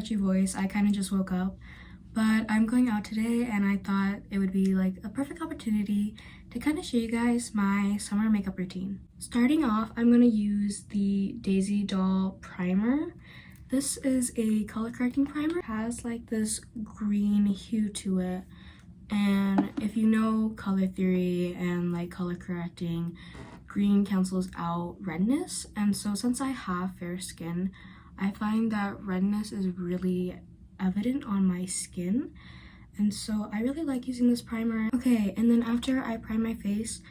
scratchy voice. I kind of just woke up, but I'm going out today and I thought it would be like a perfect opportunity to kind of show you guys my summer makeup routine. Starting off, I'm going to use the Daisy Doll primer. This is a color correcting primer. It has like this green hue to it, and if you know color theory and like color correcting, green cancels out redness, and so since I have fair skin, I find that redness is really evident on my skin, and so I really like using this primer. Okay, and then after I prime my face,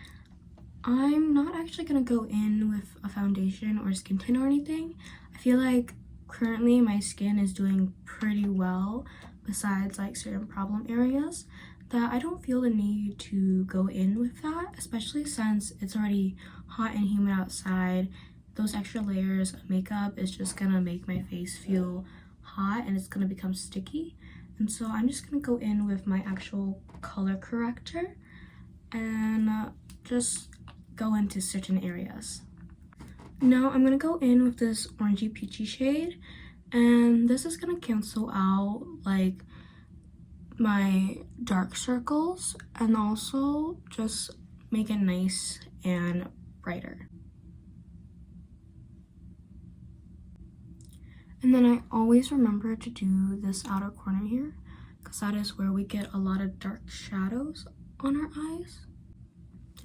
I'm not actually gonna go in with a foundation or skin tint or anything. I feel like currently my skin is doing pretty well, besides like certain problem areas, that I don't feel the need to go in with that, especially since it's already hot and humid outside. Those extra layers of makeup is just gonna make my face feel hot and it's gonna become sticky. And so I'm just gonna go in with my actual color corrector and just go into certain areas. Now I'm gonna go in with this orangey peachy shade, and this is gonna cancel out like my dark circles and also just make it nice and brighter. And then I always remember to do this outer corner here, because that is where we get a lot of dark shadows on our eyes.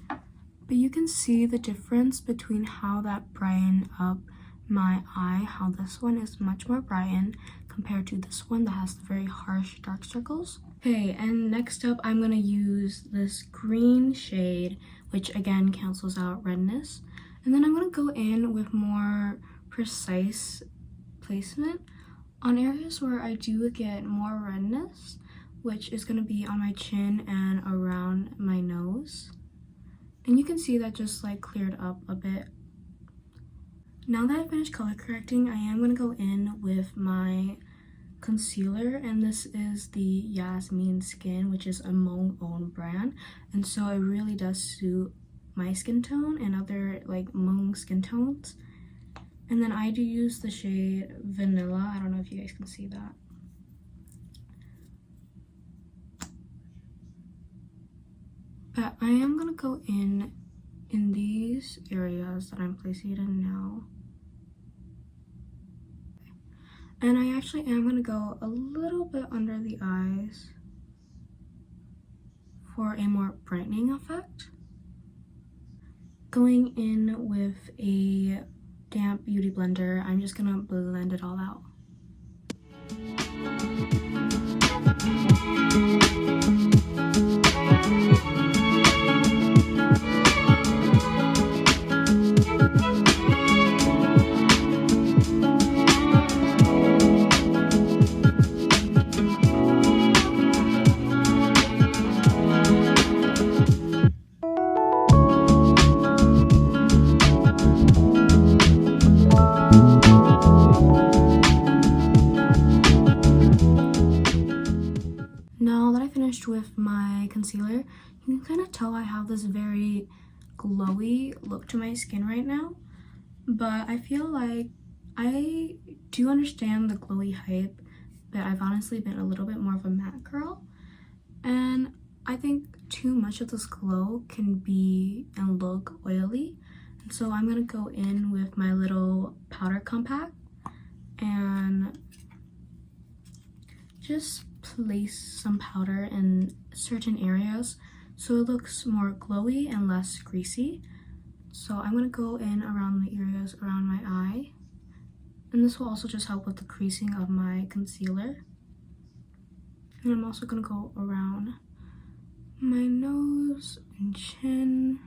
But you can see the difference between how that brightened up my eye, how this one is much more brightened compared to this one that has the very harsh dark circles. Okay, and next up I'm gonna use this green shade, which again cancels out redness. And then I'm gonna go in with more precise placement on areas where I do get more redness, which is gonna be on my chin and around my nose. And you can see that just like cleared up a bit. Now that I finished color correcting, I am going to go in with my concealer, and this is the Yasmin Skin, which is a Hmong own brand, and so it really does suit my skin tone and other like Hmong skin tones. And then I do use the shade Vanilla. I don't know if you guys can see that. But I am gonna go in these areas that I'm placing it in now. And I actually am gonna go a little bit under the eyes for a more brightening effect. Going in with a damp beauty blender, I'm just gonna blend it all out. Now that I finished with my concealer, you can kind of tell I have this very glowy look to my skin right now, but I feel like I do understand the glowy hype, but I've honestly been a little bit more of a matte girl, and I think too much of this glow can be and look oily, and so I'm gonna go in with my little powder compact and just place some powder in certain areas so it looks more glowy and less greasy. So I'm going to go in around the areas around my eye, and this will also just help with the creasing of my concealer. And I'm also going to go around my nose and chin.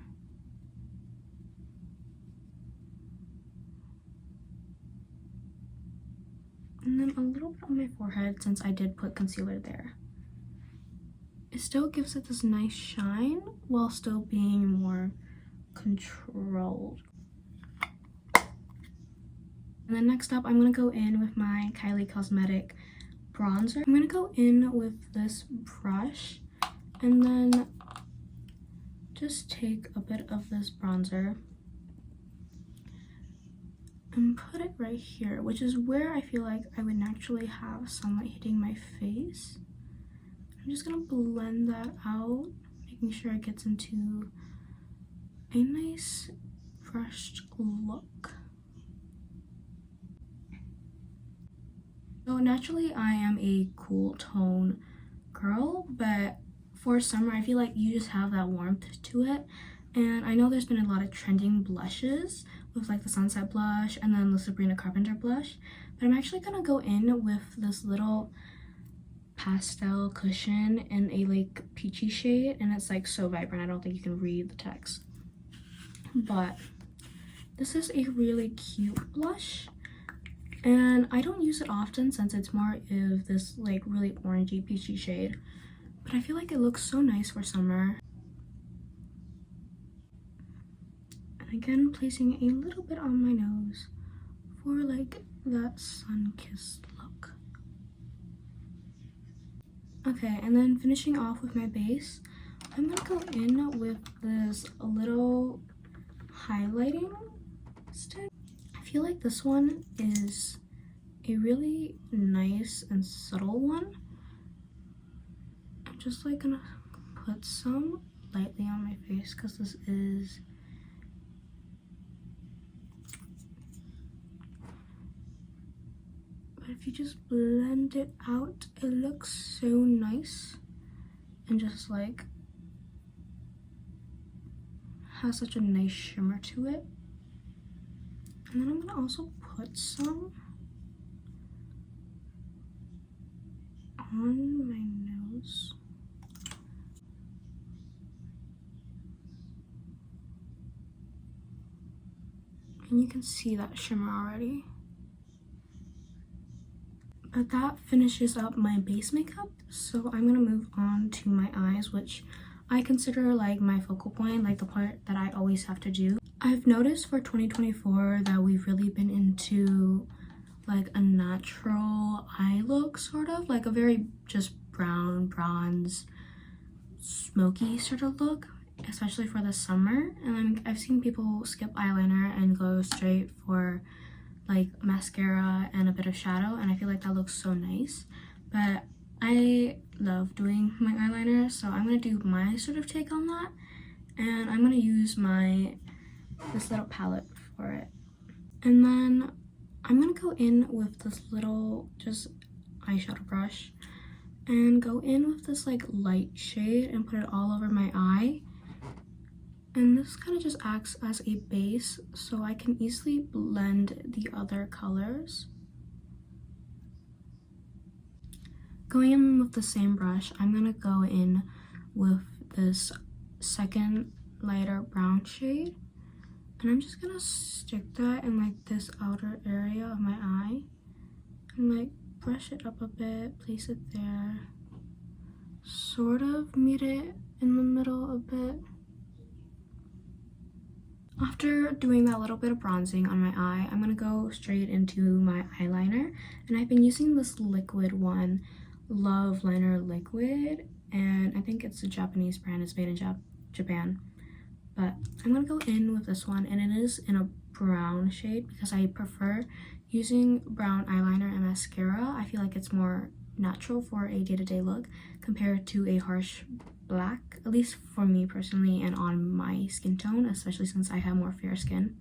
And then a little bit on my forehead, since I did put concealer there. It still gives it this nice shine while still being more controlled. And then next up, I'm going to go in with my Kylie Cosmetic bronzer. I'm going to go in with this brush and then just take a bit of this bronzer and put it right here, which is where I feel like I would naturally have sunlight hitting my face. I'm just gonna blend that out, making sure it gets into a nice brushed look. So naturally I am a cool tone girl, but for summer I feel like you just have that warmth to it. And I know there's been a lot of trending blushes with like the Sunset blush and then the Sabrina Carpenter blush, but I'm actually gonna go in with this little pastel cushion in a like peachy shade, and it's like so vibrant I don't think you can read the text. But this is a really cute blush, and I don't use it often since it's more of this like really orangey peachy shade, but I feel like it looks so nice for summer. And again, placing a little bit on my nose for like that sun-kissed look. Okay, and then finishing off with my base, I'm gonna go in with this little highlighting stick. I feel like this one is a really nice and subtle one. I'm just like gonna put some lightly on my face because this is but if you just blend it out, it looks so nice and just like has such a nice shimmer to it. And then I'm gonna also put some on my nose. And you can see that shimmer already. But that finishes up my base makeup, so I'm gonna move on to my eyes, which I consider like my focal point, like the part that I always have to do. I've noticed for 2024 that we've really been into like a natural eye look, sort of like a very just brown, bronze, smoky sort of look, especially for the summer. And I've seen people skip eyeliner and go straight for like mascara and a bit of shadow, and I feel like that looks so nice. But I love doing my eyeliner, so I'm gonna do my sort of take on that, and I'm gonna use this little palette for it. And then I'm gonna go in with this little just eyeshadow brush and go in with this like light shade and put it all over my eye. And this kind of just acts as a base so I can easily blend the other colors. Going in with the same brush, I'm gonna go in with this second lighter brown shade, and I'm just gonna stick that in like this outer area of my eye and like brush it up a bit, place it there, sort of meet it in the middle a bit. After doing that little bit of bronzing on my eye, I'm gonna go straight into my eyeliner, and I've been using this liquid one, Love Liner Liquid, and I think it's a Japanese brand. It's made in Japan. But I'm gonna go in with this one, and it is in a brown shade because I prefer using brown eyeliner and mascara. I feel like it's more natural for a day-to-day look compared to a harsh black, at least for me personally and on my skin tone, especially since I have more fair skin.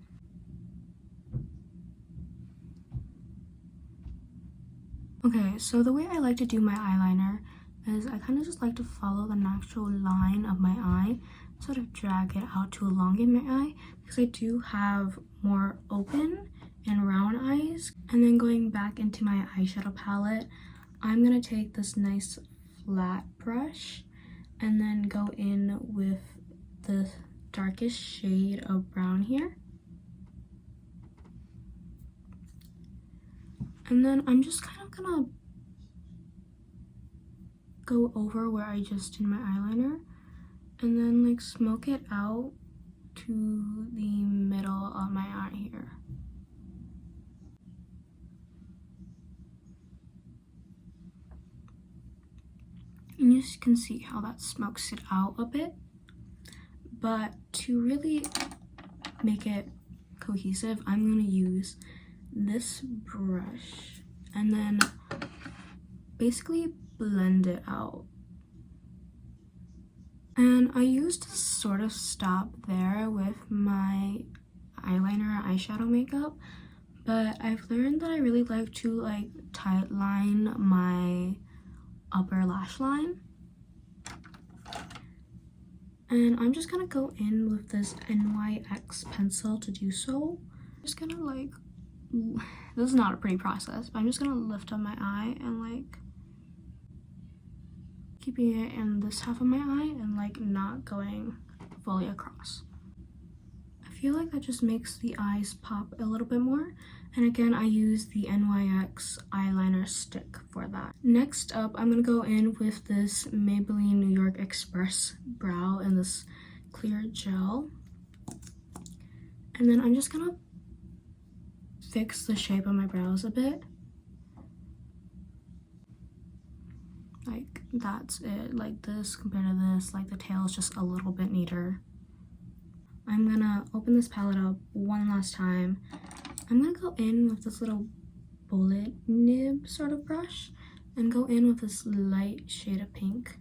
Okay, so the way I like to do my eyeliner is I kind of just like to follow the natural line of my eye, sort of drag it out to elongate my eye because I do have more open and round eyes. And then going back into my eyeshadow palette, I'm gonna take this nice flat brush and then go in with the darkest shade of brown here. And then I'm just kind of gonna go over where I just did my eyeliner and then like smoke it out to the middle of my eye here. And you can see how that smokes it out a bit. But to really make it cohesive, I'm going to use this brush and then basically blend it out. And I used to sort of stop there with my eyeliner eyeshadow makeup, but I've learned that I really like to like tight line my upper lash line. And I'm just gonna go in with this NYX pencil to do so. I'm just gonna like, this is not a pretty process, but I'm just gonna lift up my eye and like keeping it in this half of my eye and like not going fully across. I feel like that just makes the eyes pop a little bit more. And again, I use the NYX eyeliner stick for that. Next up, I'm gonna go in with this Maybelline New York Express brow in this clear gel. And then I'm just gonna fix the shape of my brows a bit. Like, that's it. Like this compared to this, like the tail is just a little bit neater. I'm gonna open this palette up one last time. I'm gonna go in with this little bullet nib sort of brush and go in with this light shade of pink.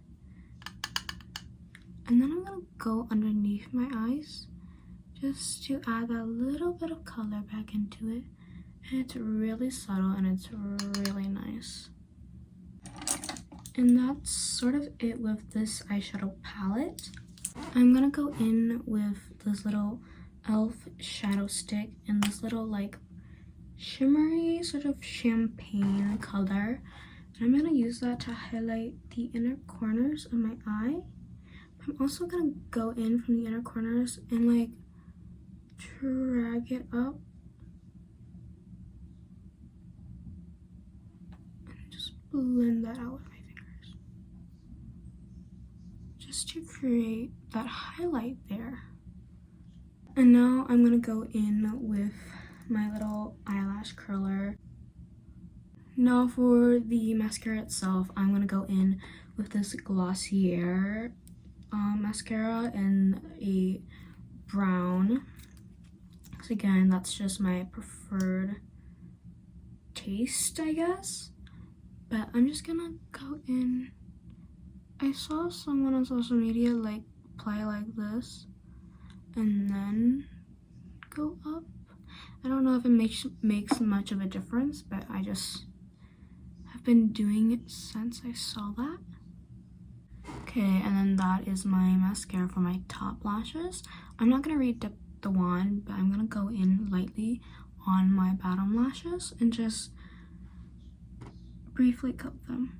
And then I'm gonna go underneath my eyes just to add that little bit of color back into it. And it's really subtle and it's really nice. And that's sort of it with this eyeshadow palette. I'm gonna go in with this little e.l.f. shadow stick in this little like shimmery sort of champagne color. And I'm gonna use that to highlight the inner corners of my eye. I'm also gonna go in from the inner corners and like drag it up. And just blend that out with my fingers. Just to create that highlight there. And now I'm gonna go in with my little eyelash curler. Now for the mascara itself, I'm gonna go in with this Glossier mascara in a brown. So again, that's just my preferred taste, I guess. But I'm just gonna go in. I saw someone on social media like apply like this and then go up. I don't know if it makes much of a difference, but I just have been doing it since I saw that. Okay, and then that is my mascara for my top lashes. I'm not gonna redip the wand, but I'm gonna go in lightly on my bottom lashes and just briefly coat them.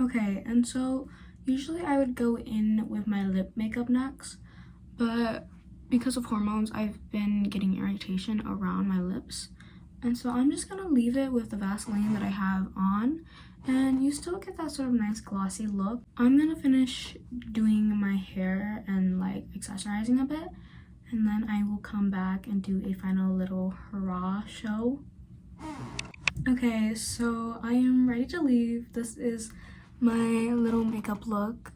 Okay, and so usually I would go in with my lip makeup next, but because of hormones, I've been getting irritation around my lips. And so I'm just gonna leave it with the Vaseline that I have on, and you still get that sort of nice glossy look. I'm gonna finish doing my hair and like accessorizing a bit, and then I will come back and do a final little hurrah show. Okay, so I am ready to leave. This is my little makeup look.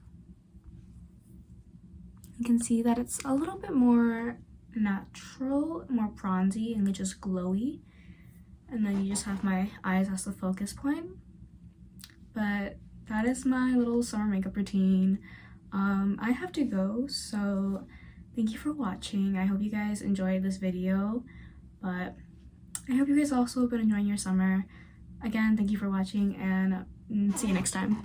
You can see that it's a little bit more natural, more bronzy and just glowy. And then you just have my eyes as the focus point. But that is my little summer makeup routine. I have to go, so thank you for watching. I hope you guys enjoyed this video, but I hope you guys also have been enjoying your summer. Again, thank you for watching, and see you next time.